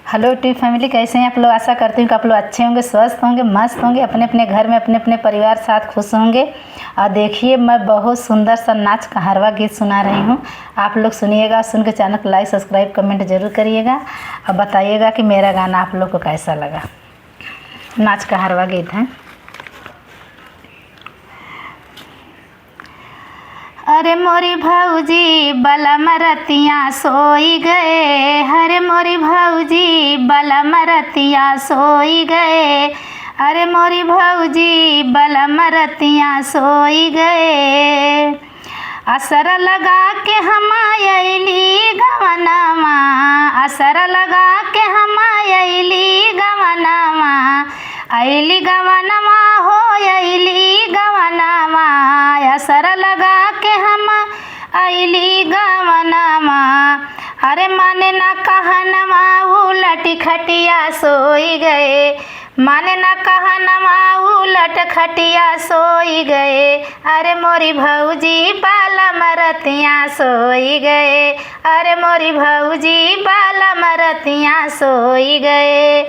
Hello YouTube family, कैसे हैं आप लोग। आशा करती हूँ कि आप लोग अच्छे होंगे, स्वस्थ होंगे, मस्त होंगे, अपने अपने घर में अपने अपने परिवार साथ खुश होंगे। और देखिए, मैं बहुत सुंदर सा नाच कहारवा गीत सुना रही हूँ। आप लोग सुनिएगा, सुन के चैनल को लाइक सब्सक्राइब कमेंट जरूर करिएगा और बताइएगा कि मेरा गाना आप लोग को कैसा लगा। नाच कहारवा गीत है। अरे मोरी भौजी बलम रतिया सोई गए, हरे मोरी भौजी बलम रतिया सोई गए, अरे मोरी भौजी बलम रतिया सोई गए। असर लगा के हम अयली गवनमा, असर लगा के हम अयली गवनमा, अयली गवनमा हो अयली गवनमा, असर लगा के हम अयली गवनमा। अरे माने ना कहनमा उलट खटिया सोई गए, माने ना कहनमा उलट खटिया सोई गए, अरे मोरी भौजी बालम रतिया सोई गए, अरे मोरी भौजी बालम रतिया सोई गए।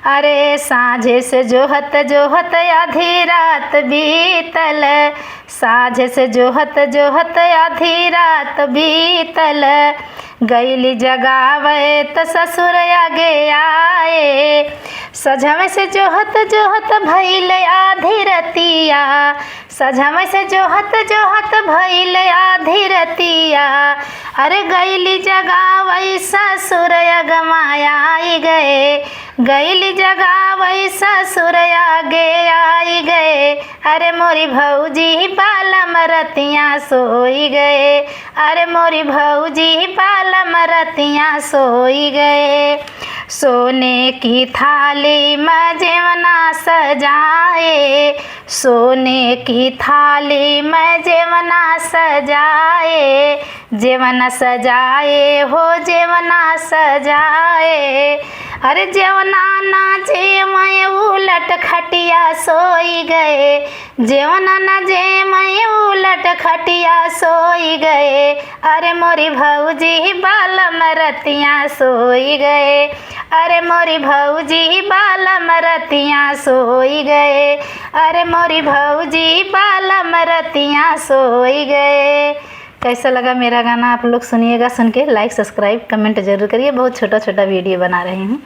अरे साँझे से जोहत जोहत आधी रात बीतल, साँझे से जोहत जोहत आधी रात बीतल, गईली जगावे त ससुर आगे आए, सझम से जोहत जोहत भइल आधी रतिया, सझम से जोहत जोहत भइल आधी रतिया, अरे गईली जगावे ससुर अगमाया आई गए, गईली जगावे ससुर आगे आई गए, अरे मोरी भौजी बालम रतिया सोई गए, अरे मोरी भौजी बालम रतिया सोई गए। सोने की थाली में जेवना सजाए, सोने की थाली में जेवना सजाए, जेवना सजाए हो जेवना सजाए, अरे जेवना नाचे मैं उलट खटिया सोई गए, जेवना नाचे मैं उलट खटिया सोई गए, अरे मोरी भौजी बालम रतिया सोई गए, अरे मोरी भौजी बालम रतिया सोई गए, अरे मोरी भौजी बालम रतिया सोई गए। कैसा लगा मेरा गाना आप लोग सुनिएगा, सुन के लाइक सब्सक्राइब कमेंट जरूर करिए। बहुत छोटा छोटा वीडियो बना रही हूँ।